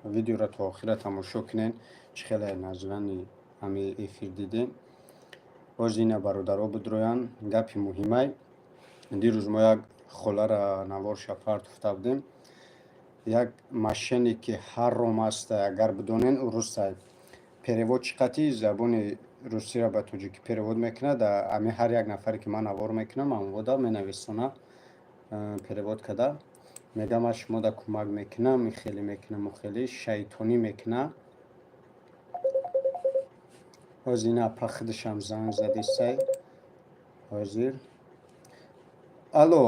видеоро то охира тамошо кунен чӣ хеле назрани ҳами эфир дидем. боз ина бародаро бидроян гапи муҳимай. дирӯз мо як холара навор шапар туфта будем. як машине ки ҳарром аст агар бидонен русай перевод чӣ қати забони русиро ба тоҷикӣ перевод мекунад. ами ҳар як нафаре ки ман навор мекунам амвода менависона перевод када мегам аз шумо да кӯмак мекунам михелӣ мекунам хеле шайтонӣ мекунам. ҳозир ина апа худашам занг задисай ҳозир. алло,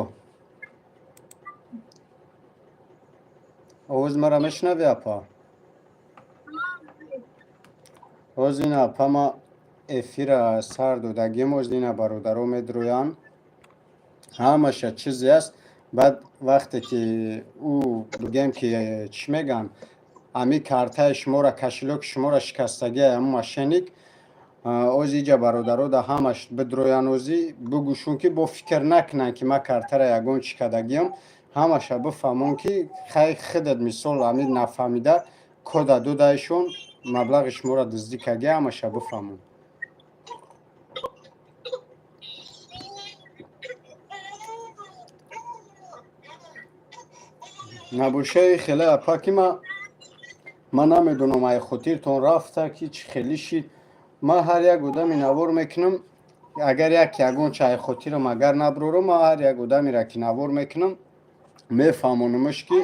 овоз мара мешунавӣ апа? ҳозир ина апа ма эфира сар додагим. ҳозир ина бародаро медроян ҳамаша чизе аст. баъд вақте ки ӯ бигем ки чӣ меган ами картаи шуморо кашилоки шуморо шикастагия ҳамн машиник ҳозир иҷа бародаро да ҳамаш бидроян. ҳозир бигӯшун ки бо фикр накунан ки ма картара ягон чӣ кадагиам. ҳамаша бифаҳмон ки хай худат мисол ами нафаҳмида кода додаишон маблағи шуморо дуздӣ кагия ҳамаша бифаҳмон. набошаи хеле апа ки ма намедонам ай хотиртон рафта ки чӣ хелӣ шид. ма ҳар як одами навор мекунам агар ягон чӣ ай хотирам агар наброрам ма ҳар як одамеро ки навор мекунам мефаҳмонамаш ки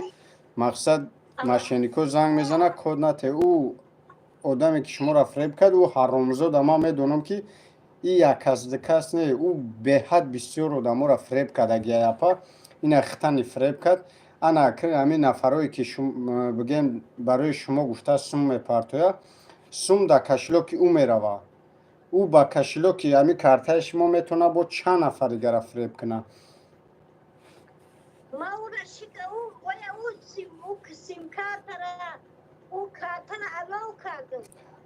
мақсад машинико занг мезана код нате ӯ одаме ки шуморо фреб кард ӯ ҳаромзода. ма медонам ки и якас дикас не ӯ беҳад бисёр одаморо фреб кардагия апа. ина хитани фреб кард ана ами нафарое ки бигем барои шумо гуфта сум мепартоя сум да кашилоки ӯ мерава. ӯ ба кашилоки ами картаи шумо метавона бо чанд нафар дигара фреб куна.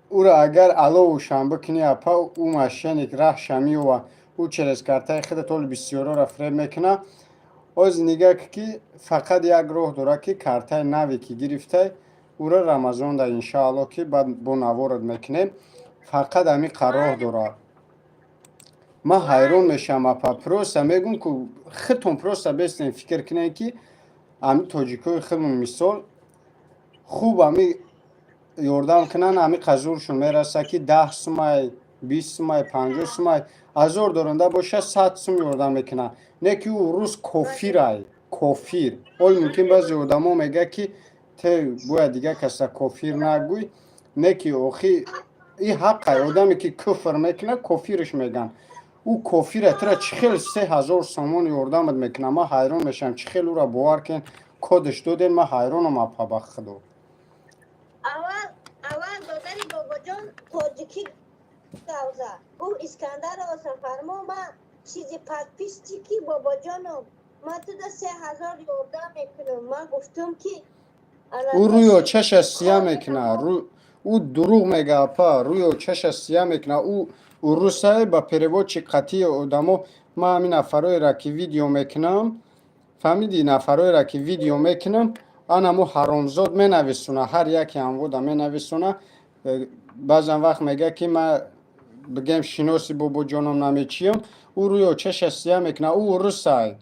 ура агар аловушан бикунӣ апа ӯ машиник раҳшамиёва ӯ через картаи худат оли бисёрора фреб мекуна. ҳозир нигах ки фақат як роҳ дора ки картаи наве ки гирифтай ура рамазонда иншаалло ки баъд бо наворат мекунем. фақат ами қарроҳ дора. ма ҳайрон мешам апа просто мегум ку худтон просто бестен фикр кунем ки ами тоҷикои худмон мисол хуб ами ёрдам кунан ами қазуршон мераса ки 10 сумай 20 сумай 50 сумай ҳазор доранда боша 100 сум ёрдам мекунад. не ки ӯ рус кофирай кофир. оли мумкин баъзе одамо мега ки те бояд дига каса кофир нагӯй. не ки охи и ҳаққай одаме ки куфр мекунад кофирш меган. ӯ кофира тира чӣ хел 3000 сомон ёрдамат мекунад. ма ҳайрон мешам чӣ хел ӯра бовар кен кодаш додем. ма ҳайронам апа ба худо. аввал додани бобоҷон тоҷикӣ гавза гуфт искандар осафармо ма чизи подписчи ки бобоҷоном ма туда 3000 ёрдам мекунам. ма гуфтам ки ӯ рӯё чаша сия мекунад. ӯ дурӯғ мега апа. рӯё чаша сия мекунад. ӯ русай ба переводчи қатъи одамо ма ҳамин нафароеро ки видео мекунам фаҳмиди нафароеро ки видео мекунам анамо ҳаромзод менависона ҳар яке амвода менависона. баъзан вақт мега ки ма бигем шиноси бобоҷоном намечиям ӯ рӯё чаша сия мекунад. ӯ русай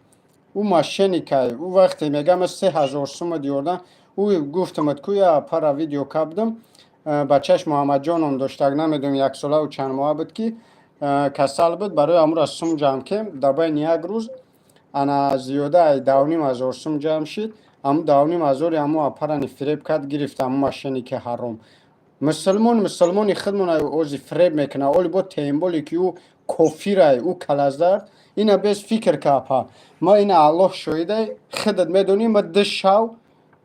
ӯ мошенникай. ӯ вақте мегам 3000 сума диёрдам ӯ гуфтамат ку я пара видео кардам бачаш муҳаммаҷоном доштак намедонам яксолаву чанд моҳа буд ки касал буд барои амура сум ҷамъ кем дабайни як рӯз ана зиёда 2500 сум ҷамъ шид. аму 2500 аму апарани фреб кард гирифт аму мошенники ҳаром. мусулмони худмон ози фреб мекунад оли бо темболе ки ӯ кофирай ӯ калаздар. ина бес фикр ка апа ма ина аллоҳ шоҳидай худат медонӣ ма 2 шав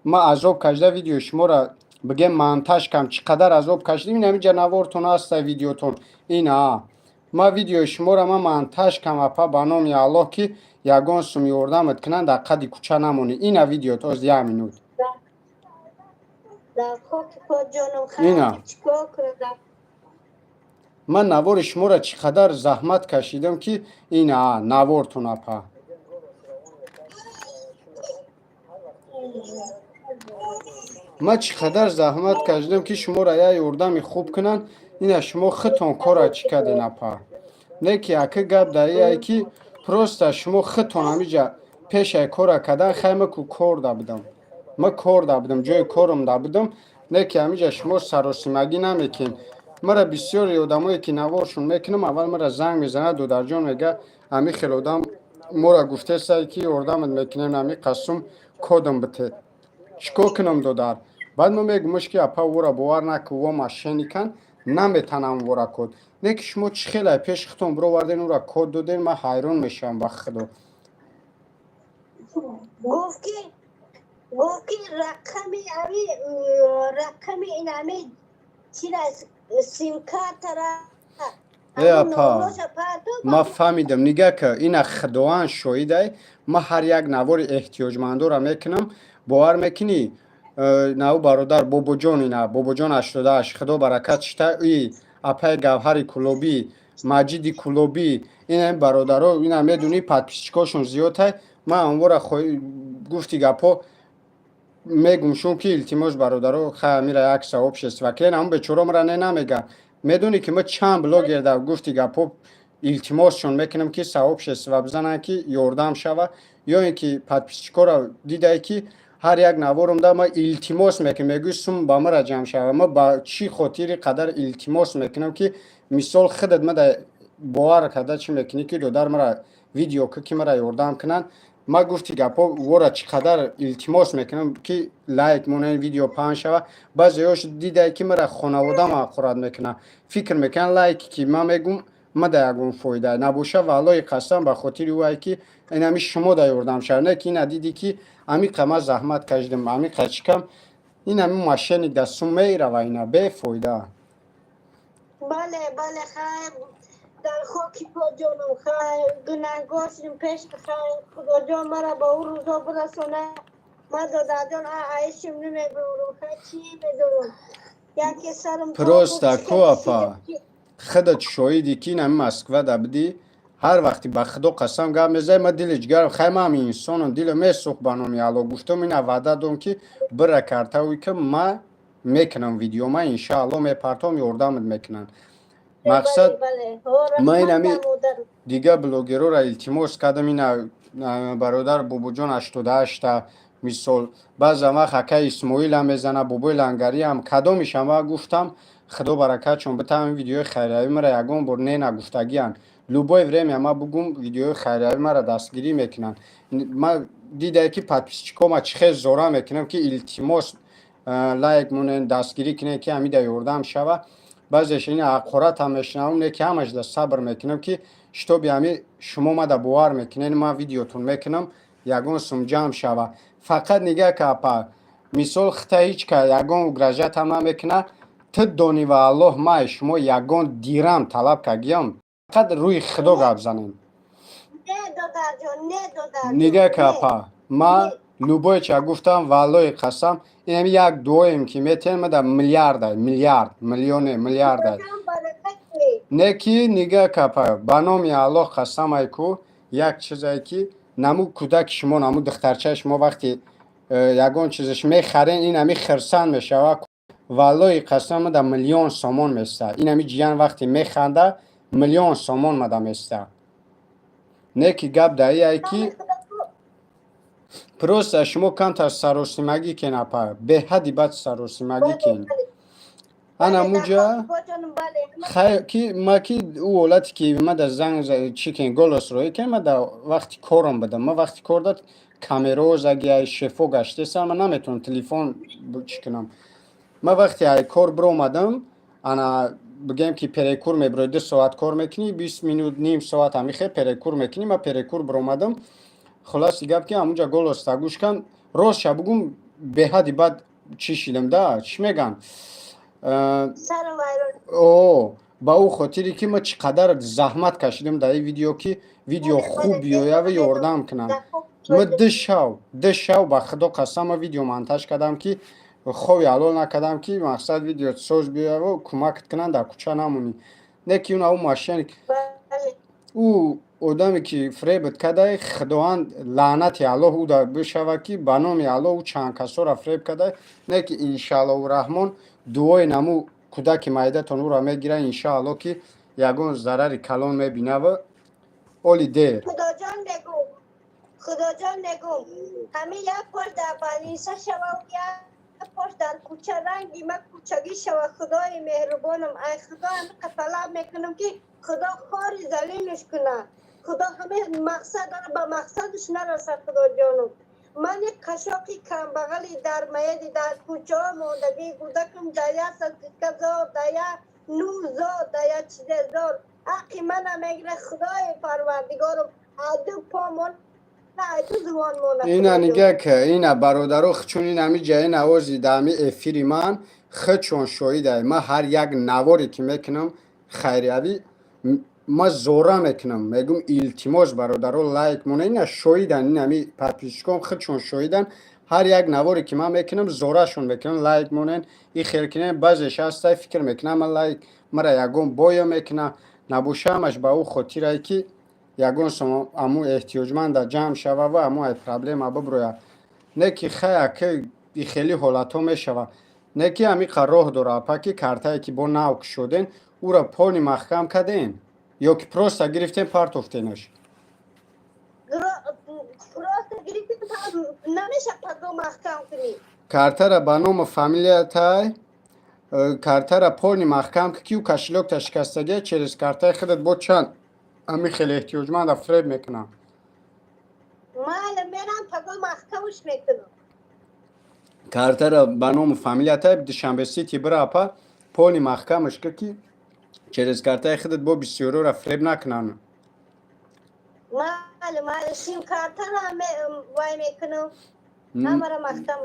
ма азоб кашида видеои шуморо бигем монтаж кам чӣ қадар азоб кашидем. ин ҳамиҷа навортон аста видеотон ина ма видеои шуморо ма монтаж кам апа ба номи аллоҳ ки ягон сум ёрдамат кунанд дар қади кӯча намонӣ. ина видеот оз 1 минут ина ман навори шуморо чӣ қадар заҳмат кашидам ки ина навортон апа. ما چقدر زحمت کشیدم که شما را یه یوردمی خوب کنن اینا شما خودتون کارا چی کردین اپا نه که اکه گپ دایی که پروستا شما خودتون همیجا پیش کارا کردن خیمه کو کار دا بدم ما کار دا بدم جای کارم دا بدم نه که همیجا شما سراسیمگی نمیکن مرا بسیاری آدمایی که نوارشون میکنم اول مرا زنگ میزنه دو درجان میگه امی خیلی آدم مرا گفته سایی که یوردمت میکنیم امی قسم کدم بته چیکار کنم دادر بعد ما میگم مشکی اپا ورا باور نکو و ماشینی کن نمیتونم ورا کد نه که شما چی خیلی پیش خودتون برو وردین ورا کد دادین من حیران میشم با خدا گفت که رقم این همه چی را سیم کارت را ای اپا ما فهمیدم نگه که این خدوان شویده ما هر یک نوار احتیاجمندو را میکنم باور میکنی نو برادر بابا جان اینا بابا جان 88 خدا برکت شته ای اپای گوهر کلوبی مجید کلوبی این برادرها اینا میدونی پادپیچکاشون زیاده ما اونورا گفتی گپا میگم شون که التماس برادرها خیلی میره عکس آبش استفاده اما به چورا مرا نمیگن میدونی که ما چند بلاگ گرده گفتی گپا التماسشون میکنم که ثوابش استفاده بزنن که یاردم شوه یا اینکه پادپیچکا را دیده که هر یک نوارم ده ما التماس میکنم میگوی سوم با مرا جمع شوه ما با چی خاطری قدر التماس میکنم که مثال خودت ما ده باور کرده چی میکنی که دو در مرا ویدیو که مرا یاردم کنن ما گفتی گپا ورا چقدر التماس میکنم که لایک مون این ویدیو پان شوه بعضیاش دیده که مرا خانواده ما خورد میکنه فکر میکنن لایک که ما میگم ما ده یگون فایده نباشه والله قسم به خاطر اوه که این همی شما ده یاردم شد نه که این دیدی که همی قمه زحمت کشیدم همی قچکم این همی ماشین دستم میره و اینا به فایده بله خیر در خاکی پا جانم خیر گناهگارشیم پیش خیر خدا جان مرا با او روزا برسونه ما دادر جان عایشم نمیبرم خیر چی میدارم یکی سرم پروستا کو اپا خودت شاهدی که این همی مسکوه ده بدی هر وقتی به خدا قسم گم میزه ما دل جگرم خیلی هم انسانم دل میسوخ بانم یالا گفتم این وعده دوم که بره کرده وی که ما میکنم ویدیو ما انشاءالله میپرتم یاردمت میکنن مقصد ما این همی دیگه بلوگرو را التماس کردم این برادر بابا جان 88 مثال بعض وقت حکه اسماعیل هم میزنه بابای لنگری هم کدامش هم گفتم خدا برکت چون بتم ویدیو خیریه مرا یگان بار نه نگفتگی ان لوبای وریم ما بگم ویدیو خیریه مرا دستگیری میکنن ما دیده که پادپیچکا ما چه زورا میکنم که التماس لایک مون دستگیری کنه که همی ده یاردم شوه بعضیش این حقارت هم میشنم نه که همش ده صبر میکنم که شتو بیامی شما ما ده باور میکنین ما ویدیوتون میکنم یگان سم جمع شوه فقط نگه که اپا مثال خطا هیچ که یگان گرجت هم نمیکنه تو دانی و الله ما شما یگان دیرم طلب کگیم فقط روی خدا گپ زنیم نگه که اپا ما لوبای چه گفتم والله قسم این یک دوایم که میتونم ده میلیارد میلیارد نه که نگه که اپا بنامی الله قسم ای کو یک چیزایی که نمو کودک شما نمو دخترچه شما وقتی یگان چیزش میخرین این همی خرسن میشه والله قسم ده میلیون سامان میسته این همی جیان وقتی میخنده میلیون سامان مده میسته نه که گپ دایی ای که پروستا شما کم تا سراسیمگی کن اپا به حدی بد سراسیمگی کن انا موجا خیلی که ما که او ولتی که ما در زنگ چی کن گلوس روی که ما در وقتی کارم بدم ما وقتی کار داد کامرا زگی شفو گشته سر من نمیتونم تلفن چی کنم ما وقتی ای کار برو اومدم انا بگم که پریکور میبره 2 ساعت کار میکنی 20 مینوت نیم ساعت همیخه پریکور میکنی ما پریکور برو اومدم خلاص گپ که همونجا گلوس تا گوش کن راست شب بگم به حدی بعد چی شیدم ده چی میگن او با او خاطری که ما چقدر زحمت کشیدم در این ویدیو که ویدیو خوب بیاید و یاردم کنم ما 2 شو با خدا قسم ویدیو مونتاژ کردم که خوبی حلال نکردم که مقصد ویدیو سوز بیاید و کمک کنن در کوچه نمونی نه که اون ماشین او آدمی که فریبت کده خداوند لعنت الله او در بشوه که به نام الله او چند کسا را فریب کده نه که انشاءالله و رحمان دعای نمو کودک مایده تان او را میگیره انشاءالله که یگون ضرر کلان میبینه و اولی دیر خدا جان نگم همه یک پاش در بلیسه شوه و یک پاش در کوچه رنگی من کوچگی شوه. خدای مهربانم ای خدا همه طلب میکنم که خدا خاری زلینش کنه. خدا همه مقصد داره به مقصدش نرسه. خدا جانم من یک کشاقی کم بغلی در میدی در کوچه ها موندگی بودکم دیا سزار دیا نوزار دیا چیزار حقی من میگره. خدای پروردگارم دو پامون اینا نگه که اینا برادرو چون این همی جای نوازی دمی افیری من چون شویده ما هر یک نواری که میکنم خیریوی ما زوره میکنم میگم التماس برادرو لایک مونه اینا شویدن این همی پرپیشکم چون شویدن هر یک نواری که من میکنم زوره شون میکنم لایک مونن این خیلی کنه بازش هسته فکر میکنم من لایک مرا یکم بایا میکنم نبوشمش به او خاطره که یگون سما امو احتیاجمند جمع شوه و امو ای پرابلم ببروید نه که خیلی حالتا میشوه نه که همی راه داره اپا که کارتایی که با ناوک شدن او را پانی محکم کردین یا که پروستا گرفتین پارت افتینش پروستا گرفتین نمیشه پدو محکم کنی کارتا را به نام فامیلیتای کارتا را پانی محکم که کیو کشلوک تا شکستگی چیز کارتای خودت با چند همی خیلی احتیاجمند فریب میکنم مال میرم پدو محکمش میکنم کارتا را به نام فامیلیتای دوشنبه سیتی برا اپا پانی محکمش که کی چیز کارتای خودت با بسیارو را فریب نکنن مال سیم کارتا را وای میکنم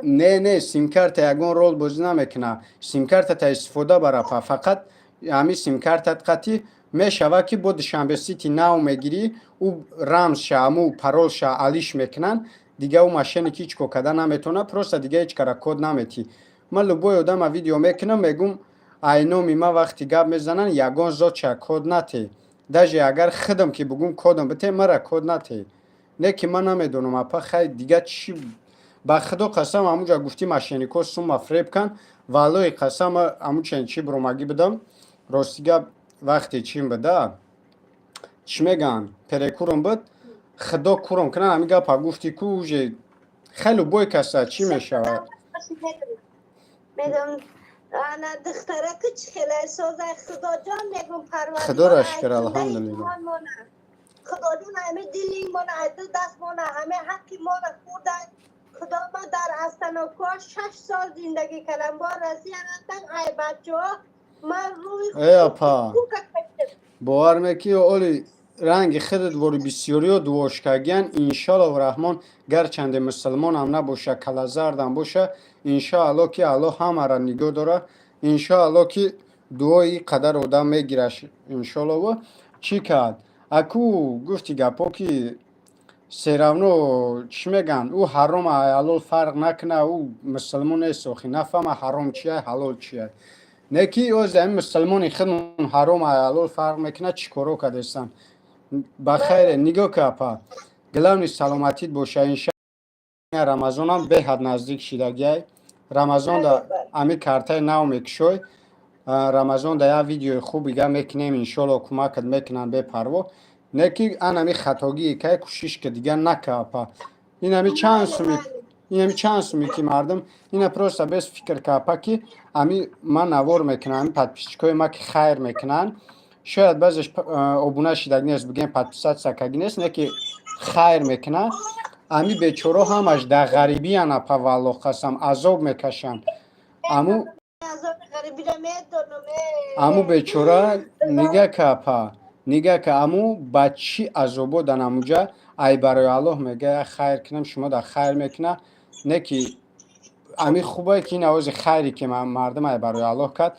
نه سیم کارت یگون رول بازی نمیکنه سیم کارت تا استفاده برا پا فقط همی سیم کارت قطعی میشوه که با دوشنبه سیتی نو میگیری او رمز شامو پرول شا علیش میکنن دیگه او ماشینی که هیچ کوکده نمیتونه پروستا دیگه هیچ کار کد نمیتی من لبوی آدم ویدیو میکنم میگم اینومی ما وقتی گپ میزنن یگون زاد چه کد نتی داجی اگر خودم که بگم کدم بته مرا کد نتی نه که من نمیدونم اپا خیلی دیگه چی با خدا قسم همونجا گفتی ماشینیکو سوم فریب کن والای قسم همون چی برومگی بدم راستیگه وقتی چیم بده چی میگن پریکورم بد خدا کورم کنن همیگه پا گفتی که اوجه خیلی بوی کسا چی میشه میگم انا دختره که خیلی سازه خدا جان میگم پروردگار خدا را شکر الحمدلله خدا جان همه دلی مونه دست مونه همه حقی مونه خوردن خدا ما در استانکوه 6 سال زندگی کردم با رسیدن ای بچه ها من روی ای اپا باور میکی اولی رنگ خودت وری بسیاری و دواشکگین انشالله و رحمان گرچند مسلمان هم نباشه کلازرد هم باشه انشالله که الله همه را نگاه داره انشالله که دعای قدر آدم میگیرش انشالله و چی کرد اکو گفتی گپا که سیرونو چی میگن او حرام حلال فرق نکنه او مسلمان است و نفهم حرام چیه حلال چیه نکی او زمین مسلمانی خودمون حرام حلال فرق میکنه چی کارو کردستن بخیر نگاه که اپا گلونی سلامتیت باشه انشاءالله رمضان هم به حد نزدیک شدگی رمضان دا امی کارتای نو میکشوی رمضان دا یا ویدیو خوب دیگه میکنیم انشالله کمکت میکنن به پروا نکی ان همی خطاگی که کوشش که دیگه نکه اپا این همی چند سومی که مردم این پروستا بس فکر که اپا که همی من نوار میکنن همی پدپیسچکای ما که خیر میکنن شاید بعضش ابونه شدگی نیست بگیم پدپیسات سکگی نیست نکی خیر میکنن همی بیچورو همش در غریبی هن اپا والله قسم عذاب میکشن امو بیچورا نگه که اپا نگه که امو بچی عذابو دن اموجا ای برای الله میگه خیر کنم شما در خیر میکنه نه که امی خوبه که این آوز خیری که مردم ای برای الله کرد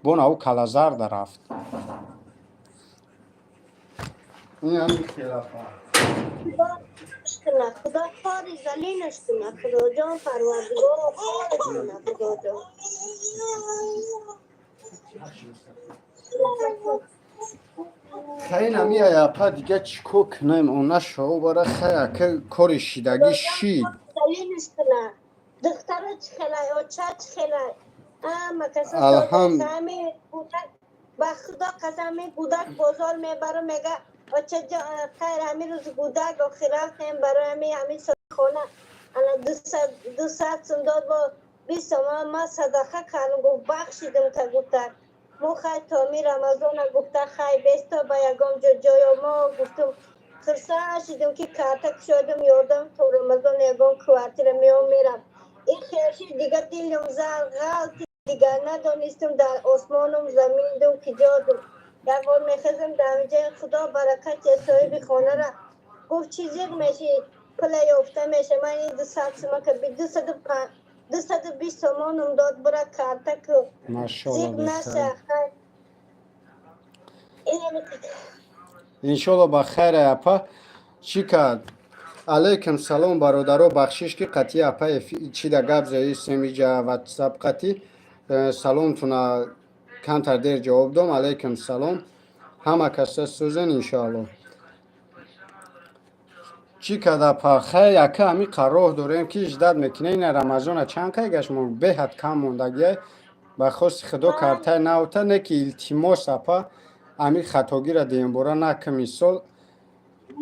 بون او کلازر در رفت این همی خلافه خدا خاری زلینش کنه خدا جان پروردگار خاری کنه خدا جان خیلی نمیای اپا دیگه چیکو کنیم اونا شو برای خیلی که کاری شیدگی شید دلیلش کنه دختر چخلای و چه چخلای اما کسی الحمد خمی بودک با خدا قسمی بودک بازار میبره میگه و چه خیر همین روز بودک و خیرفتیم برای همین خونه انا دو ساعت سنداد با 20 تومن ما صدقه کردم گفت بخشیدم که گفتن مو خیلی تامی رمضان گفته خیلی بیستا با یکم جای ما گفتم خرسه شدم که کارتک شدم یادم تو رمضان یکم کوارتیر میام میرم این خیرشی دیگه دیلم زن غلطی دیگه ندانستم در آسمانم زمین که جادم یک بار میخزم در جای خدا برکت صاحب خانه را گفت چیزی میشه پلی افته میشه من این 200 سما که 220 تومانم داد برای کارتک ماشاءالله زیگ نشه بخیر انشالله بخیر اپا چی کرد علیکم سلام برادرو بخشش که قطعی اپا چی دا گب زایی سمیجا واتساپ قطعی سلام تونا کمتر دیر جواب دوم علیکم سلام همه کسا سوزن انشالله چی کرد اپا خیلی یکه همی قرار داریم که اجداد میکنه این رمضان چند که گشت به حد کم موندگیه بخواست خدا کارتای نوتا نه که التیماس اپا همی خطاگی را دیم برا نکه مثال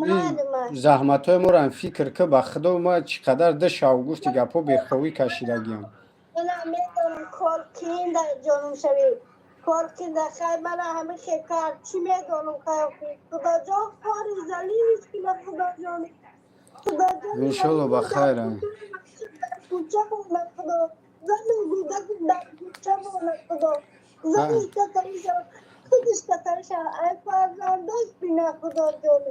این زحمت های ما را فکر که به خدا ما چقدر دش آگوشتی گپا بیخوی کشیدگیم اینا میدونم کار کین در جانم شوی کار کین در خیلی من همه کار چی میدونم خدا جان کار زلیلیست که من خدا جان خدا جان انشالله بخیره کوچه بودن خدا زن بودن در کوچه بودن خدا زنش کتری شد خودش کتری شد ای فرزندش بینه خدا جان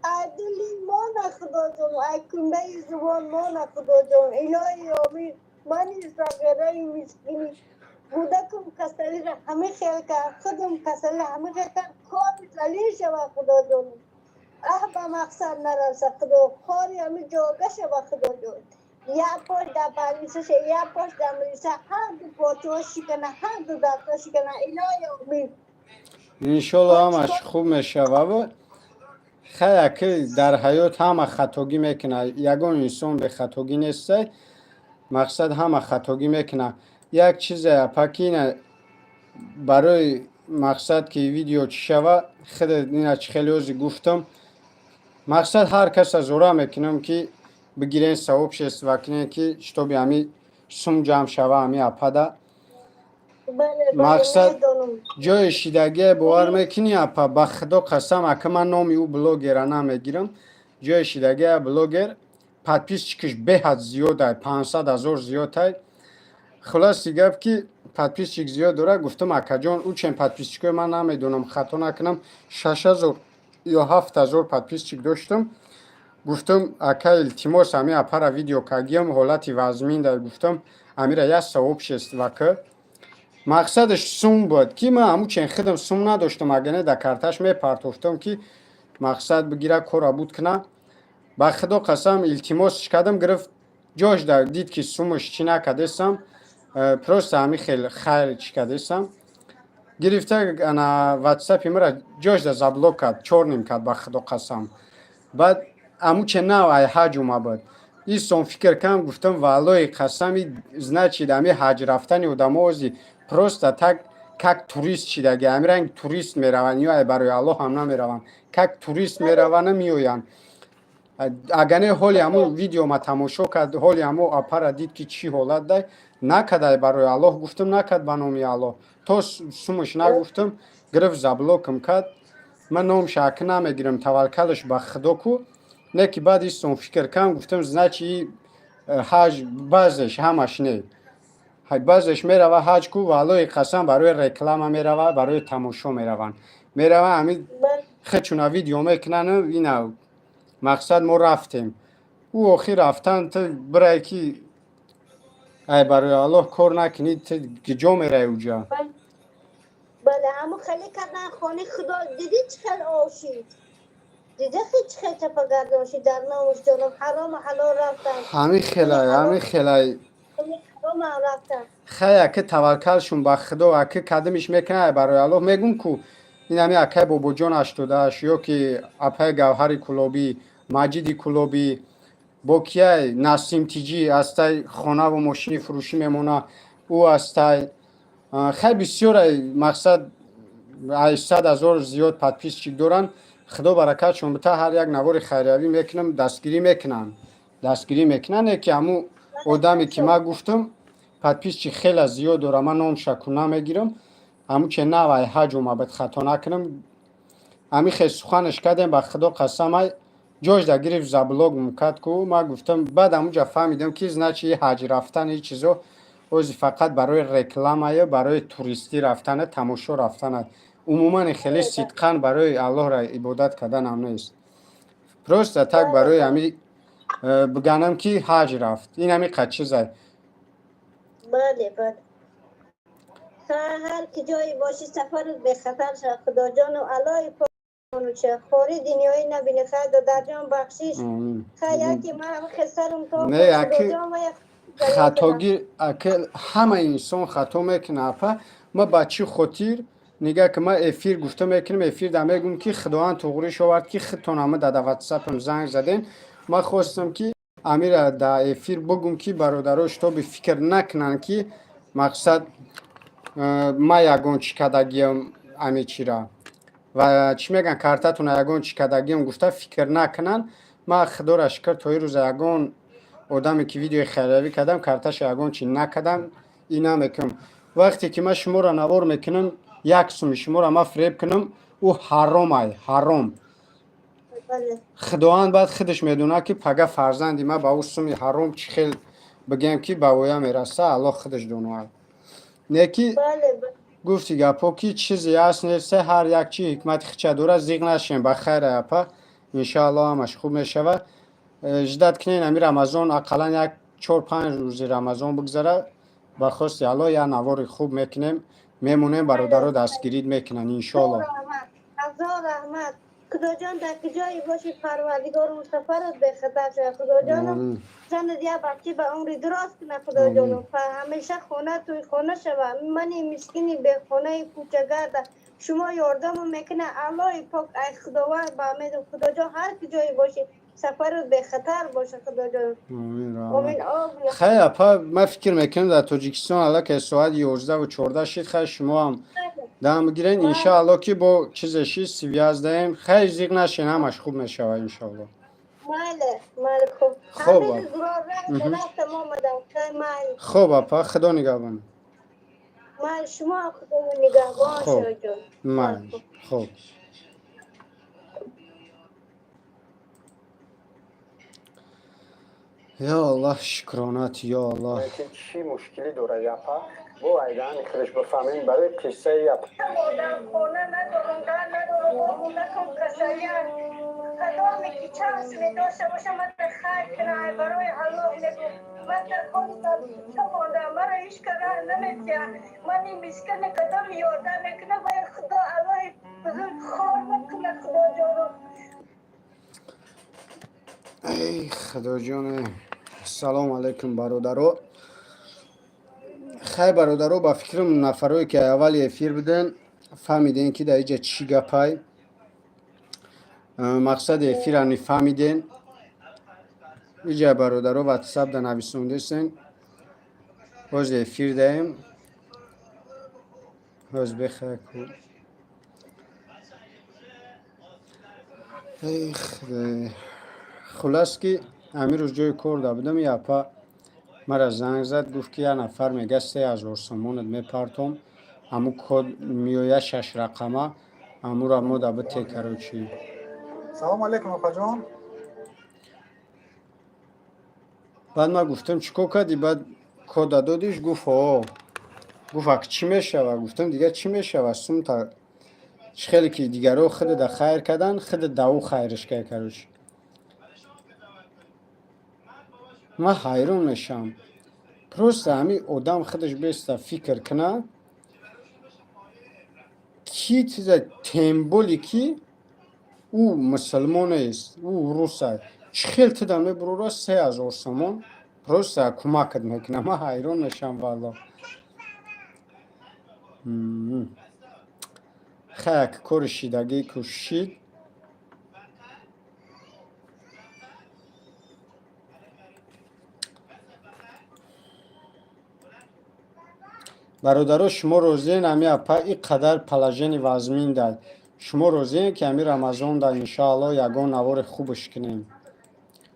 ای دلی ما خدا جان ای کنده زبان ما خدا جان الهی آمین من صغیره مسکینی بودکم کسلی را همه خیل کرد خودم کسلی همه خیل کرد کار زلیل شود خدا جان به مقصد نرسه خدا کاری همه جاگه شود خدا جان یا پاش در پرمیسش یا پاش در مریسه هر دو پاچه شکنه هر دو دسته شکنه الهی آمین انشالله همش خوب میشوه خیلی که در حیات همه خطاگی میکنه یگان انسان به خطاگی نیسته مقصد همه خطاگی میکنه یک چیز پاکینه برای مقصد که ویدیو چی شوه خود اینه چه خیلی اوزی گفتم مقصد هر کس از اورا میکنم که بگیرین ثوابش استفاده که شتابی همی سوم جمع شوه همی اپاده مقصد جای شیدگی باور میکنی اپا به خدا قسم اکه من نامی او بلوگر نمیگیرم جای شیدگی بلوگر پادپیس چکش به حد زیاده 500,000 زیاده خلاص گفت که پادپیس چک زیاد داره گفتم اکا جان او چند پادپیس چکه من نمیدونم خطا نکنم 6,000 یا 7,000 پادپیس چک داشتم گفتم اکا التیماس همی اپا را ویدیو کگیم حالتی وزمین در گفتم امیره یا ثواب شست وکه مقصدش سوم بود که من همون چند خودم سوم نداشتم اگه در کارتش میپرتوفتم که مقصد بگیره کارا بود کنه با خدا قسم التماس کردم گرفت جاش در دید که سومش چی نکدستم پروست همی خیلی خیر چی کدستم گرفته انا واتساپی مرا جاش در زبلوک کرد چور نیم کرد با خدا قسم بعد همون چه نه ای حج اومد بود این سون فکر کردم گفتم والله قسمی значит همی حج رفتن و دمازی پروست تک کک توریست چی دیگه همی رنگ توریست میروند یا برای الله هم نمیروند کک توریست میروند میویند اگه حالی همون ویدیو ما تماشا کرد حالی همون اپا دید که چی حالت ده نکده برای الله گفتم نکد به نام الله تا سومش نگفتم گرفت زبلوکم کرد من نام شک نمیگیرم توکلش به خدا کو نه که بعد ایستون فکر کنم گفتم значит حج بعضش همش نه بعضش میروه حج کو والله قسم برای رکلام میروه برای تماشا میروه همین خچونا ویدیو میکنن اینا مقصد ما رفتیم او آخی رفتن تو برای که ای برای الله کار نکنید تو گجا میره اوجا بله همون خیلی کردن خانه خدا دیدی چه خیلی آشید دیده خیلی چه پگرداشی در نامش جانم حرام و حلال رفتن همین خیلی خیلی که توکلشون به خدا و که کدمش میکنه برای الله میگم کو این همی اکای بابا جان 88 یا که اپای گوهر کلابی مجید کلابی با کیای نسیم تیجی از تای خانه و ماشین فروشی میمونه او از تای خیلی بسیار مقصد 800,000 زیاد подписчик دارن خدا برکتشون بده هر یک نوار خیریوی میکنم دستگیری میکنن که همو آدمی که ما گفتم подписчик خیلی زیاد داره من نام شکل نمیگیرم همو که نوای حج اومد خطا نکنم امی خیلی سخنش کردیم با خدا قسم جاش در گرفت زبلوگ مکد کو ما گفتم بعد همونجا فهمیدم که значи حج رفتن این چیزا اوز فقط برای رکلام برای توریستی رفتن تماشا رفتن عموما خیلی صدقاً برای الله را عبادت کردن هم نیست پروست تک برای همی بگنم که حج رفت این همی قد چیزه بله بله هر که جایی باشی سفرت به خطر شد خدا جان و علای پاکانو چه خوری دنیایی نبینی خدا در جان بخشیش خیلی که من خسرم تو خدا جان و یک خطاگیر اکل همه انسان خطا میکنه اپا ما بچی خطیر نگه که ما افیر گفته میکنم افیر در میگم که خداوند توغری شورد که خطان همه در واتساپم زنگ زدین ما خواستم که امیر در افیر بگم که برادراش تو به فکر نکنن که مقصد ما یگان چیکدگیم امی چی را و چی میگن کارتاتون یگان چیکدگیم گفته فکر نکنن ما خدا را شکر تا این روز یگان آدمی که ویدیو خیریوی کردم کارتش یگان چی نکردم اینا میکنم وقتی که ما شما را نوار میکنم یک سوم شما را ما فریب کنم او حرام خداوند بعد خودش میدونه که پگه فرزندی ما با او سومی حرام چی خیل بگیم که با اویا میرسه الله خودش دونه نیکی گفتی گپا که چیزی هست نیست هر یک چی حکمت خچه دوره زیغ نشیم بخیر اپا انشاءالله همش خوب میشوه جدت کنین امی رمضان اقلا یک 4-5 روزی رمضان بگذره بخواستی الله یا نوار خوب میکنیم میمونیم برادر دستگیرید میکنن انشاءالله هزار رحمت خدا جان در کجایی باشی پروردگار اون سفرت به خطر شد خدا جانم زن دیگه بچه به عمری دراز کنه خدا جانم همیشه خونه توی خونه شوه منی مسکینی به خونه کوچگرد شما یاردم میکنه الله پاک ای خداوند با امید خدا جان هر کجایی باشی سفرت به خطر باشه خدا جان آمین خیلی اپا من فکر میکنم در تاجیکستان الان که ساعت 11 و 14 شد خیلی شما هم دم بگیرین انشاءالله که با چیزشی سویاز دهیم خیلی زیغ نشین همش خوب میشه انشاءالله ماله خوب خوب اپا خدا نگهبان مال شما خدا نگهبان شد جان خوب یا الله شکرانت یا الله چی مشکلی داره یپا بو ایدان خودش بفهمین برای قصه یپا خونه ندارم نکن قصایان قدامی که چانس می داشته باشم من در خیر کنه برای الله نگو من در خود چه مانده مرا هیچ کار نمیتیه من این مسکن قدام یارده میکنه باید خدا الله بزرگ خوار نکنه خدا جانو ای خدا جانه سلام علیکم برادرو خیلی برادرو با فکرم نفرهایی که اول افیر بدن فهمیدین که در اینجا چی گپای مقصد افیر هم فهمیدین اینجا برادرو واتساپ در نویسونده سن باز افیر دهیم باز بخیر کن ای خدا خلاص که امیر روز جای کار دا بودم یا پا مرا زنگ زد گفت که یه نفر میگه 3,000 سامانت میپرتم امو کد میویه 6 رقمه امو را ما دا بته کروچی سلام علیکم اپا جان بعد ما گفتم چیکار کردی بعد کد دادیش گفت گفت چی میشه گفتم دیگه چی میشه سوم تا خیلی که دیگر رو خود در خیر کردن خود دو خیرش که کروچی ما حیرون میشم پروست همی آدم خودش بیسته فکر کنه کی چیز تنبولی کی او مسلمان است او روس است خیلی تدام میبرو را 3,000 سامان پروست کمکت میکنه ما حیرون میشم والا خاک کرشیدگی کشید برادرها شما روزین همی اپا اینقدر پلاژن وزمین داد شما روزین که همی رمضان دا انشاءالله یگان نوار خوبش کنیم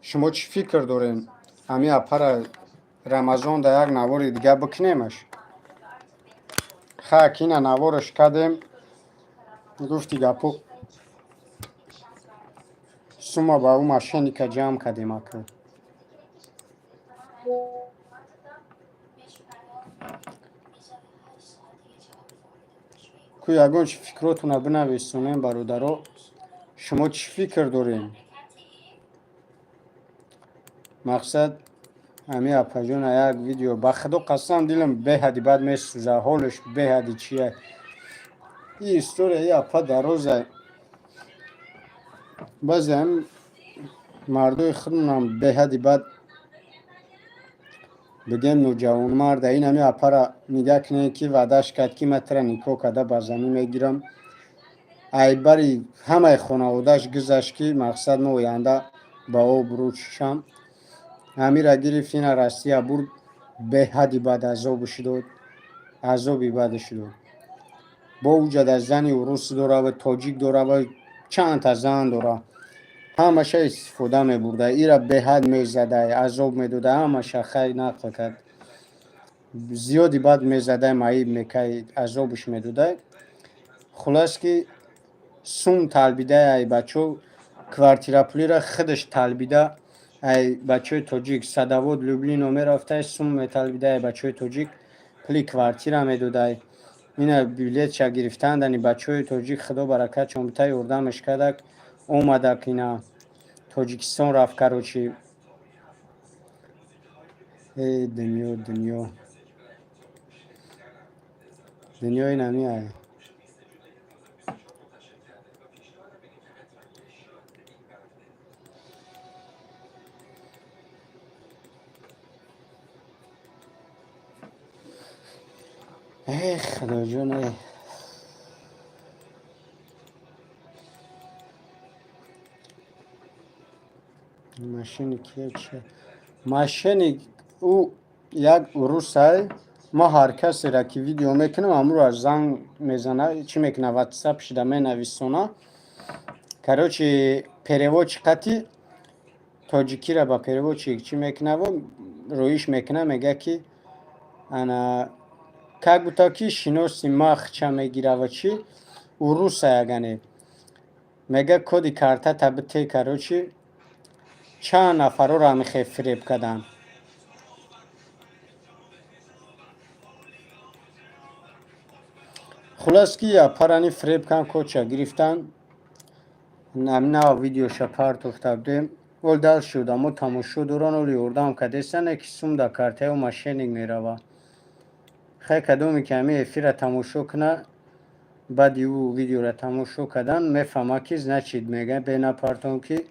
شما چی فکر دارین همی اپا را رمضان دا یک نوار دیگه بکنیمش خاک این نوارش کردیم گفتی گپو سوما با او ماشینی که جمع کردیم اکر که یگان چی فکراتون بنویسونین برادرها شما چی فکر دارین مقصد همی اپا جون یک ویدیو بخدا قسم دیلم به حدی بعد میسوزه حالش به حدی چیه این استوری ای اپا درازه بعضی هم مردای خودمونم به حدی بعد بگم نوجوان مرد این همی اپا را میگه کنه که وعدش کرد که من تر نیکو کده بزنی میگیرم ای بری همه خانوادهش گذشت که مقصد ما آینده با او بروچ شم همی را گرفت این راستی برد به حدی بعد عذابش داد عذابی بعدش داد با وجود از زنی و روس داره و تاجیک داره و چند تا زن داره همشه استفاده میبرده ایرا به حد میزده عذاب میداده همشه خیلی نقل کرد زیادی بعد میزده معیب میکه عذابش میداده خلاص که سوم طلبیده ای بچه کوارتیرا پولی را خودش طلبیده ای بچه تاجیک صدوات لوبلینو میرفته سوم میطلبیده ای بچه تاجیک پلی کوارتیرا میداده این بیلیت چه گرفتن دنی بچه های تاجیک خدا برکت چونبته یردمش کدک اومده که اینا تاجیکستان رفت کروچی ای دنیای نمی های ای خدا جون ای ماشینی که چه ماشینی او یک روز های ما هر کسی را که ویدیو میکنم امرو از زنگ میزنه چی میکنه واتساپ شده می نویسونه کروچی پریواچ قطی تاجیکی را با پریواچی چی میکنه و رویش میکنه میگه که انا که بودا کی شناسی مخ چه میگیره و چی او روز یگنه میگه کدی کارتا تبته کروچی چند نفر را میخواه فریب کردن خلاص که یا پرانی فریب کن کوچه گرفتن نمنا ویدیو شپارت افتادیم ول دل شد اما تماشا دوران ولی اردام کدیستن اکی سوم دا کارته و ماشینگ میروا خیلی کدومی که همی افی را تماشا کنه بعد او ویدیو را تماشا کردن میفهمه که نچید میگه به نپارتون که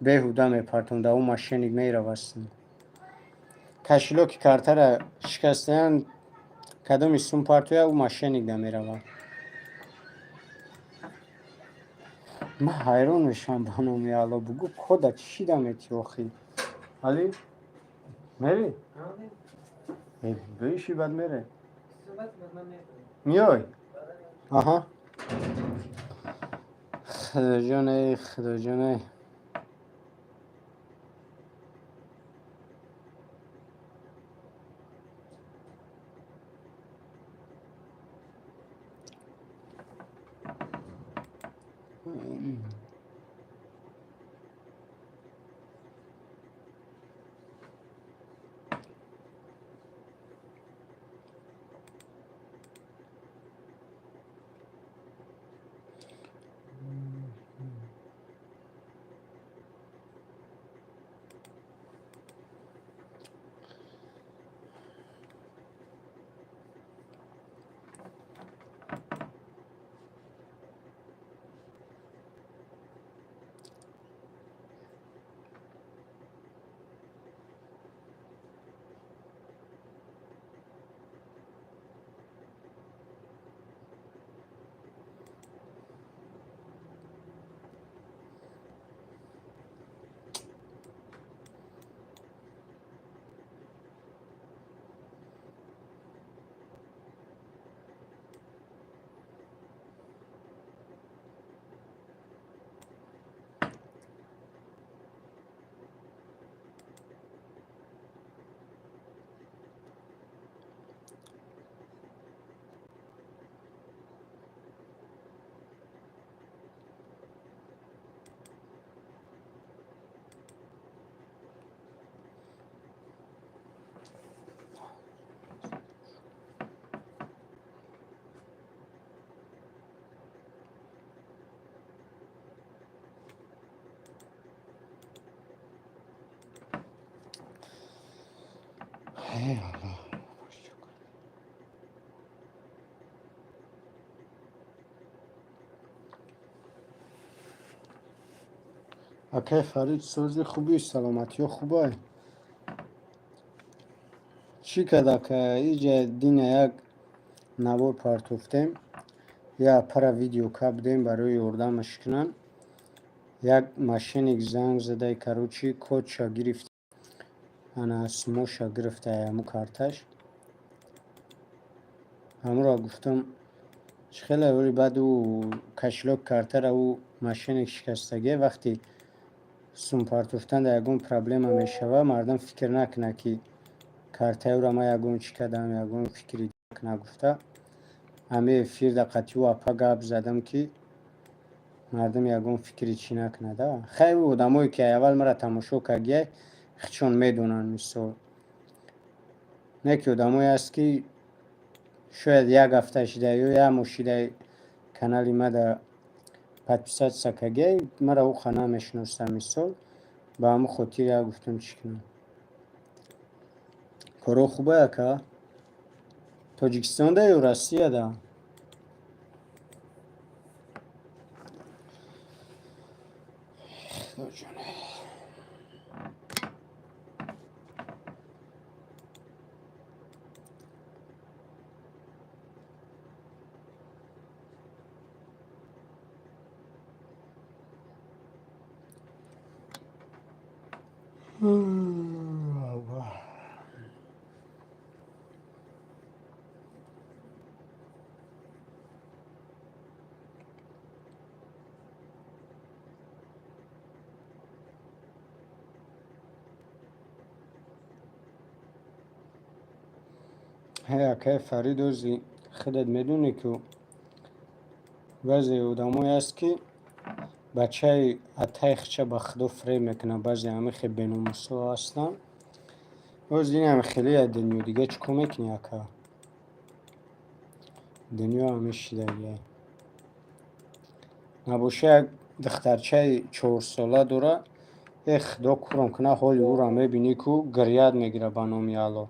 بیهوده میپارتون دا او ماشینگ میروستن کشلو که کارته را شکستن کدومی سوم پارتوی او ماشینگ دا میروه من حیران میشم بانومی الله بگو خدا چی دمیتی آخی علی میری؟ بیشی بد میره میای؟ آها خدا جانه خدا جانه ای الله. اکه فرید سوزی خوبی سلامتی خوبه چی کده که ایجا دین یک نوار پارتوفتیم یا پر ویدیو کپ برای اردمش کنن یک ماشین زنگ زده کروچی کودشا گرفت انا سموشا گرفته همو کارتش همو را گفتم خیلی ولی بعد او کشلوک کارته را او ماشین شکستگی وقتی سوم پارتوفتن در یکون پرابلم میشه و مردم فکر نکنه که کارته او را ما یکون چی کدم یکون فکری نگفته همه فیر دقیقی و اپا گاب زدم که مردم یکون فکری چی نکنه ده خیلی او دموی که اول مرا تماشو کردیه چون میدونن مثل نه که دموی است که شاید یک هفته شده یا مشیده کانالی ما در پادپیسات سکگی مرا او خانه میشناسم مثل با همو خاطر یا گفتم چی کنم کارو خوبه که تاجیکستان ده یا روسیه ده خدا جانه هی که فرید اوزی خودت میدونی که بعضی آدمایی است که بچه اتایخچه با خدا فریب میکنه بعضی همه خیلی بیناموسا هستن اوزی این همه خیلی دنیا دیگه چکو میکنی اکا دنیا همه شده دیگه نباشه یک دخترچه 4 ساله دوره ای خدا کرم کنه حالی او را میبینی که گریاد میگیره با نامی الله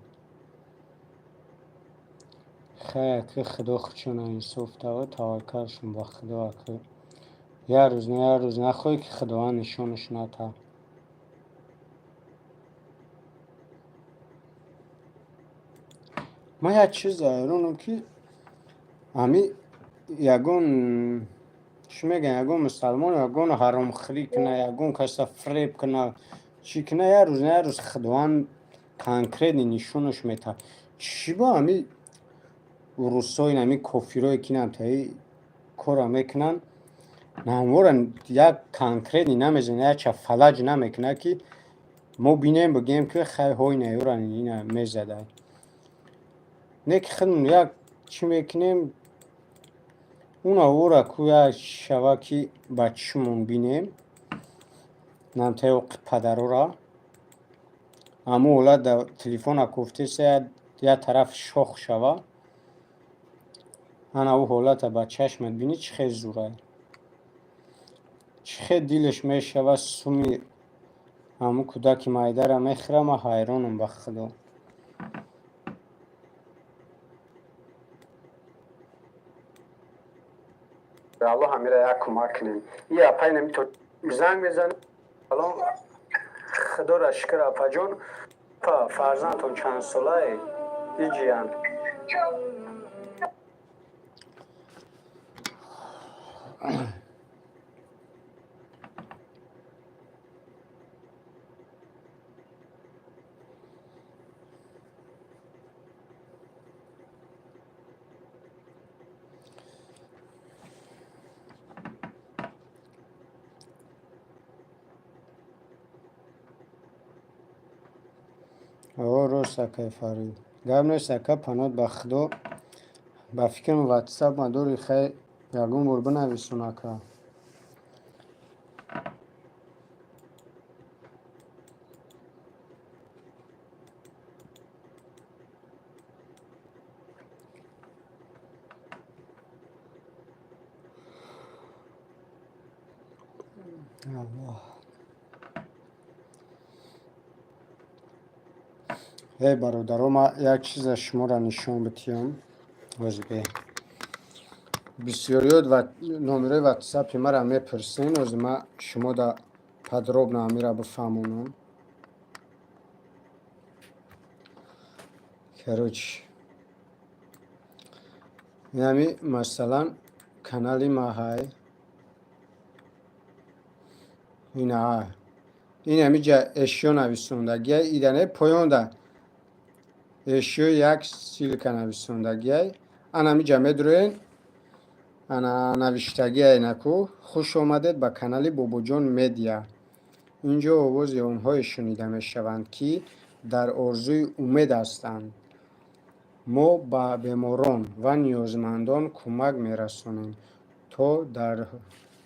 خیلی که خدا خودشون انصاف ده توکلشون با خدا که یه روز نخواهی که خدا نشونش نده ما یک چیز دارونم که همی یگون چی میگن یگون مسلمان یگون حرام خری کنه یگون کسا فریب کنه چی کنه یه روز خداوند کنکرید نشونش میده چی با همی روسای همی کافیرای که نمتایی کارا میکنن نمورن یک کنکرید نمیزنه یک چه فلج نمیکنه که ما بینیم بگیم که خیلی های نیورن اینه میزده نه که خودمون یک چی میکنیم اونا ورا کویا شوا که بچه‌مون بینیم نمتای وقت پدرو را اما اولاد در تلیفون گفته سه یه طرف شخ شوا انا او حالت بچهش بینی چه خیلی زوره چه خیلی دیلش میشوه سومی همو کودک مایده را میخوره ما حیرانم به خدا الله همه را یک کمک کنیم یه اپای نمی تو زنگ میزن الان خدا را شکر اپا جان فرزندتون چند ساله ایجیان آه روسته که فرید گم نیسته که پنات به خدا به فکرم واتساپ ما دوری خیلی یکون بور بنویسونه که الله ای برادران، ما یک چیز از شما را نشان بدیم. وزبه بسیاریات و نامره واتساپ مرا میپرسین، از ما شما دا پدروب نامی را بفهمونم. کروچ یعنی مثلا کانالی ما های این همی جا اشیو نویسوندگی ایدنه پایان دا اشیو یک سیلک نویسوندگی انا همی جا میدروین انا نوشتگی اینکو خوش آمدید به کانال باباجان مدیا. اینجا آواز اونها شنیده می شوند که در آرزوی امید هستند. ما به بیماران و نیازمندان کمک می رسانیم تا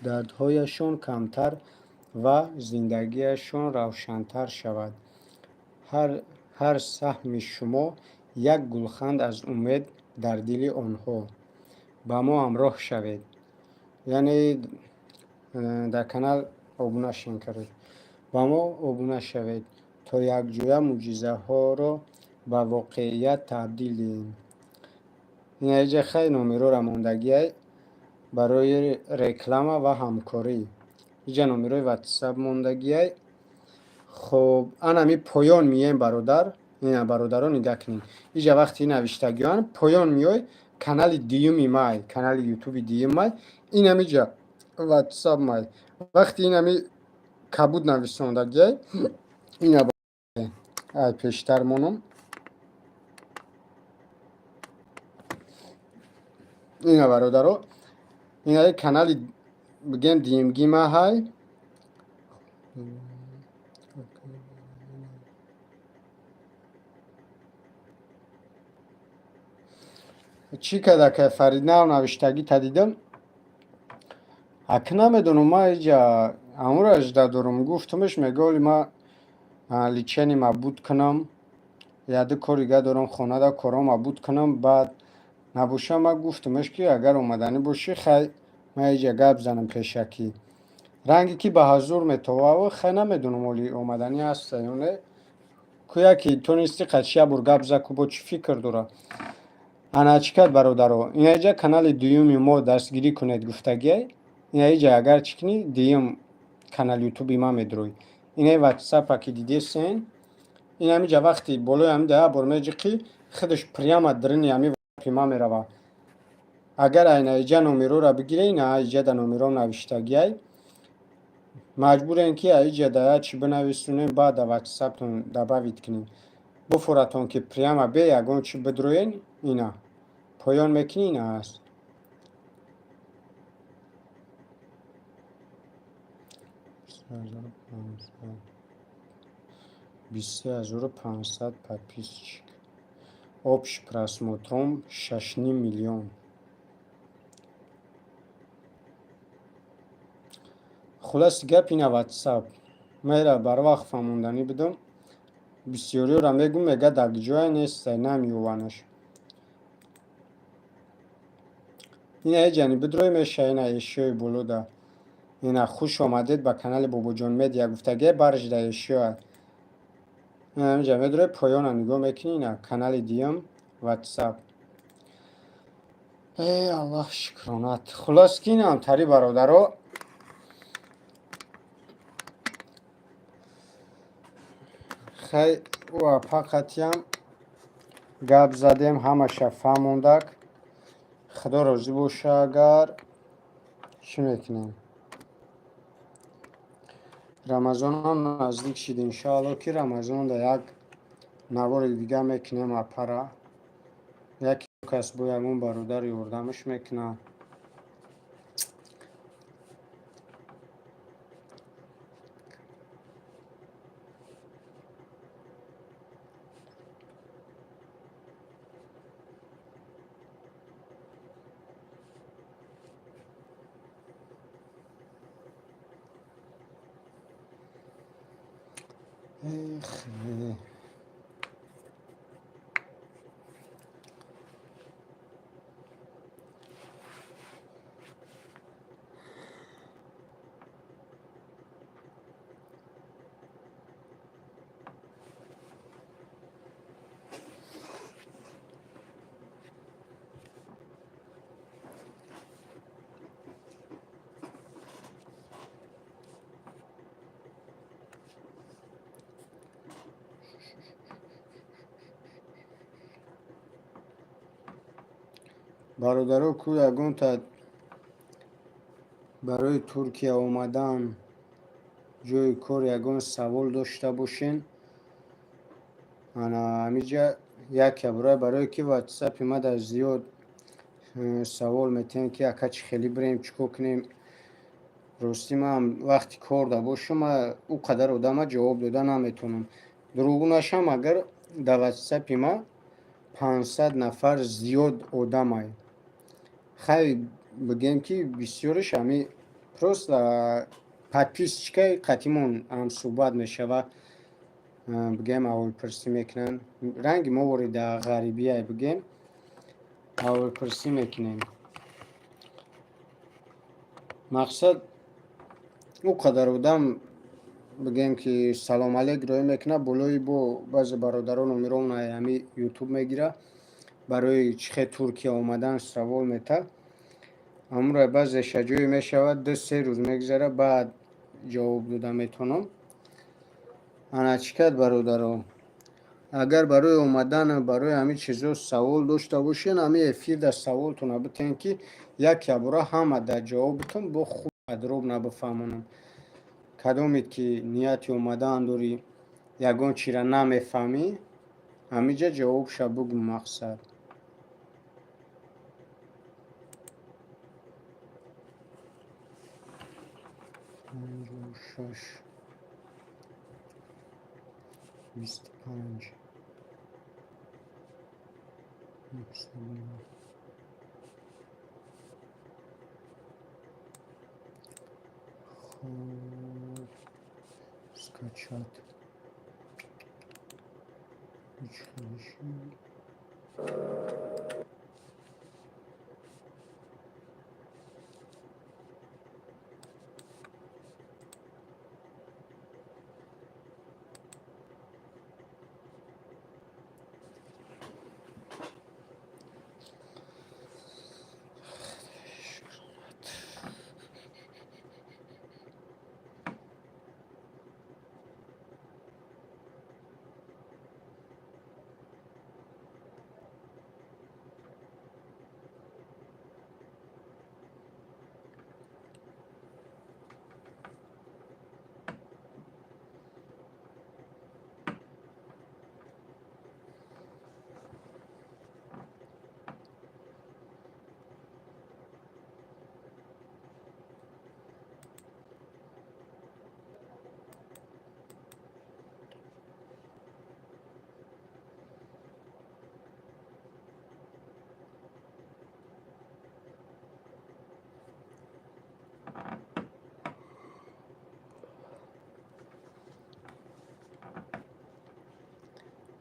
دردهایشان کمتر و زندگیشان روشن‌تر شود. هر سهم شما یک گلخند از امید در دل آنها. با ما همراه شوید. یعنی در کانال ابونه شنکرید. با ما ابونه شوید تا یک جویه معجزه ها را به واقعیت تبدیل دهیم. این اینجا خیلی نامرو را ماندگی برای رکلام و همکاری. اینجا نامروی واتساپ ماندگی. خب انمی پایان میایم برادر. این برادران نگاه کنین. اینجا وقتی نوشتگیان پایان میای کانال دیومی مای، کانال یوتیوب دیوم مای. این همیجا واتساپ مای. وقتی این همی کبود نویسوندگی این ای پیشتر مونم. این برادران این کانال بگیم دیمگی ما های. چی کده که فرید نوشتگی تدیدم اکنه میدونم ما اینجا امور اجده دارم گفتمش میگولی ما لیچنی ما بود کنم یاده کاریگه دارم خانه دا کارم ما بود کنم بعد نباشه ما گفتمش که اگر اومدنی باشی خیلی ما اینجا گپ زنم پیشکی رنگی که به حضور میتوه و خیلی نمیدونم ولی اومدنی هست یا نه که یکی تو نیستی قدشیه بر گپ زکو با چی فکر داره انا چیکار برادرو این اینجا کانال دیومی ما دستگیری کنید گفتگی این اینجا اگر چکنی دیم کانال یوتیوب ما میدروی این واتساپ که دیدی سین این همینجا وقتی بالای هم ده برمیجی که خودش پریام درنی همی پیما میروا اگر این اینجا نومیرو را بگیره این اینجا ده نومیرو نوشتگی مجبور این که اینجا ده چی بنویسونیم بعد واتساپ تون دباوید کنیم بفورتون که پریام به یگون چی بدروین اینا پایان میکنی این هست 20500 подписчик. Общий просмотром 6 миллион. خلاص گپ اینه واتساپ میره بر وقت فهموندنی بدم بسیاری را میگم میگه در جای نیست نمیوانش اینه جانی بدروی میشه اینه اشیای بلوده اینه خوش آمدید به کانال باباجان مدیا گفتگی برش در اشیای اینجا میدروی پایان نگاه میکنی اینه کانال دیم واتساپ ای الله شکرانت خلاص که اینه هم تری برادرها خیلی و فقطی هم گپ زدیم همه شفا موندک خدا راضی باشه اگر چی میکنیم رمضان هم نزدیک شد انشاءالله که رمضان در یک نوار دیگه میکنیم اپرا یکی کس بایمون برادر یوردمش میکنه خیلی бародаро ку ягон та барои Туркия омадан ҷои кор ягон савол дошта бошен, ана ҳамиҷа як ябра барое ки ватсапи мада зиёд савол метиҳем ки ака чӣ хеле бирем чӣ кор кунем. Рости ман вақти кор да бошам, ман ӯ қадар одама ҷавоб дода наметавонам. Дурӯғ нашам, агар да ватсапи ма 500 нафар зиёд одамай. Хай бигем ки бисёриш ҳами просто подписчикаи қатъимон ҳамсӯҳбат мешава, бигем аҳволпурсӣ мекунанд. Ранги мо ворида ғарибия бигем аҳволпурсӣ мекунем. Мақсад ӯ қадар одам бигем ки салом алейк роҳӣ мекуна, болои бо баъзе бародарон номеромон ҳами ютуб мегира, барои чӣ хел Туркия омадан савол мета. Амра баъзе шаҷое мешавад 2-3 рӯз мегзара, баъд ҷавоб дода метавонам. Ана чӣ кард бародаро, агар барои омадан барои ҳамин чизо савол дошта бошен, ҳамин эфирда саволтона битен ки як ябора ҳама да ҷавобитон бо хуб адроб набифаҳмонам. Кадомит ки нияти омадан дорӣ, ягон чира намефаҳмӣ, ҳамиҷа ҷавобша бугу мақсад. شش 25 скачать.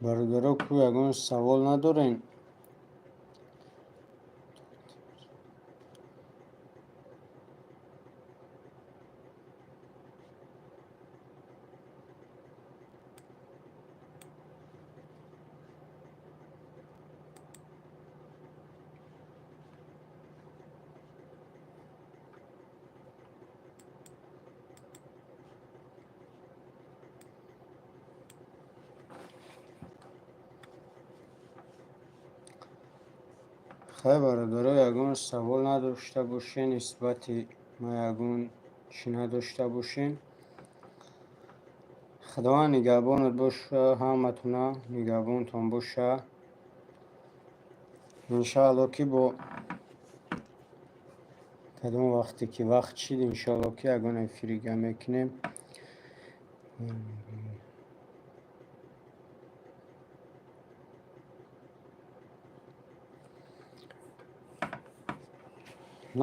бародаро ку ягон савол надорен? хай бародаро ягон савол надошта бошен, нисбати ма ягон чӣ надошта бошен. Худованд нигаҳбонат боша, ҳаматона нигаҳбонтон боша. иншоалло ки бо кадом вақте ки вақт шид, иншоалло ки ягон эфирига мекунем.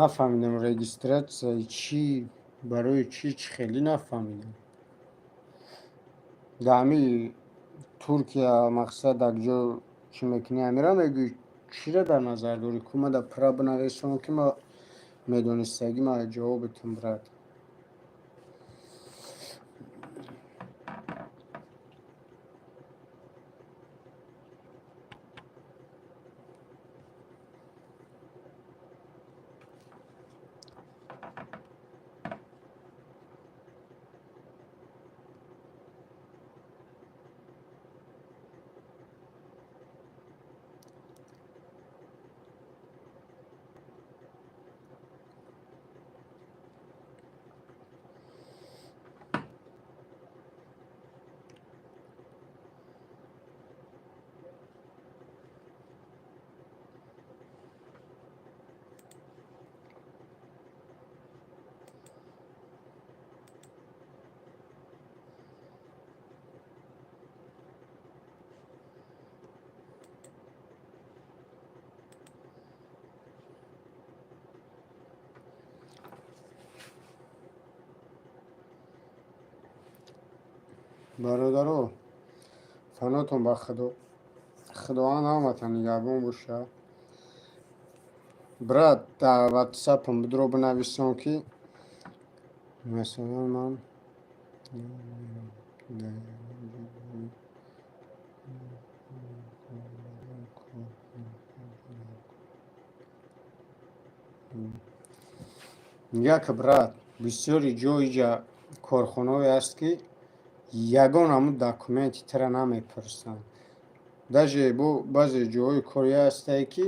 нафаҳмидам регистратсияи чӣ, барои чӣ хеле нафаҳмидам. да ҳами Туркия мақсад акҷо чӣ мекунӣ, ҳамира мегӯӣ? чира дар назар дорӣ? Ку ма да пра бинависонам ки ма медонистагӣ ма ҷавобитон бирад. برادرو فناتون با خدا نامتن نگهبان باشه. برات در واتساپم بدرو بنویسم که مثلا من یک برات بسیاری جایی جا کارخانه‌ای است که یگان همون داکومنتی تر نمیپرسن. даже бо баъзе ҷоҳои корӣ ҳастае ки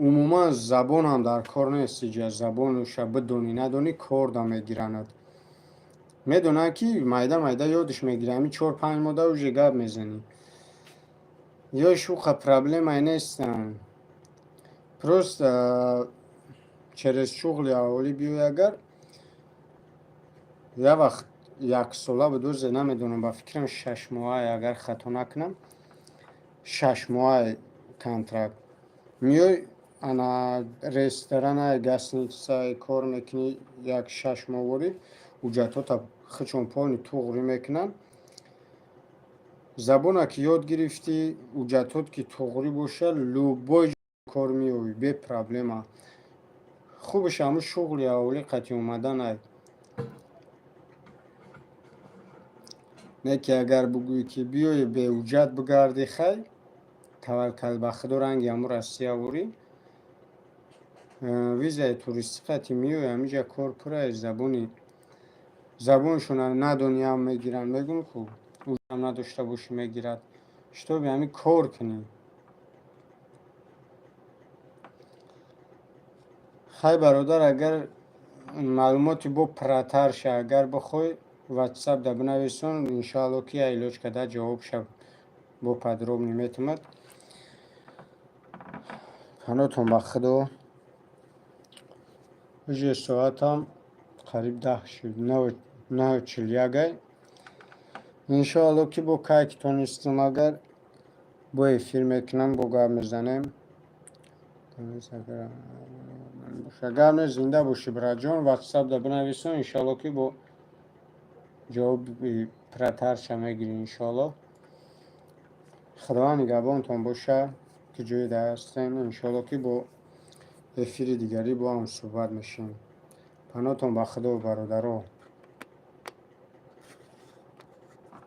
умуман забонам дар кор нест. иҷа забонуша бидонӣ надонӣ кор да мегиранад. медонанд ки майда майда ёдиш мегирӣ, ҳамин 4-5 мода уже гап мезанӣ. ёи шуха проблемае нестан. просто через шуғли аҳолӣ биёй. агар як вақт яксола бидӯзе, намедонам, ба фикрам 6 моҳае, агар хато накунам 6 моҳае контракт. миёй ана ресторана гостиницаи кор мекунӣ, як 6 моҳворӣ ҳуҷҷатота хичон пони туғрӣ мекунанд. забона ки ёд гирифтӣ, ҳуҷҷатот ки туғрӣ боша, любой кор меёвӣ бе проблема. хубаш ҳамун шуғли аҳолӣ қатъи омаданай. не ки агар бигӯӣ ки биёи беҳуҷҷат бигарди, хай таваккал ба худо ранги ҳамун Россия ворӣ, визаи туристӣ қатъи миёи ҳаминҷа кор пурра забоншон надонӣ ҳам мегиранд. мегӯм ку ӯам надошта бошӣ мегирад. шитоби ҳамин кор кунӣ. хай бародар, агар маълумоти бо пратарша агар бихоӣ ватсап да бинависон, иншоалло ки илоҷ карда ҷавобша бо подробнӣ метавонад. панотон ба худо. уже соатам қариб 10 шуд, 9:41. иншоалло ки бо кайки тонистам, агар бо эфир мекунам, бо гап мезанем. агар не зинда бошӣ братҷон, ватсап да бинависон, иншоалло ки бо ҷавоби пратарша мегирӣ. иншоалло худованд нигҳбонтон боша, ки ҷоида ҳастем. иншоалло ки бо эфири дигарӣ бо ҳам суҳбат мешавем. панотон ба худо бародаро.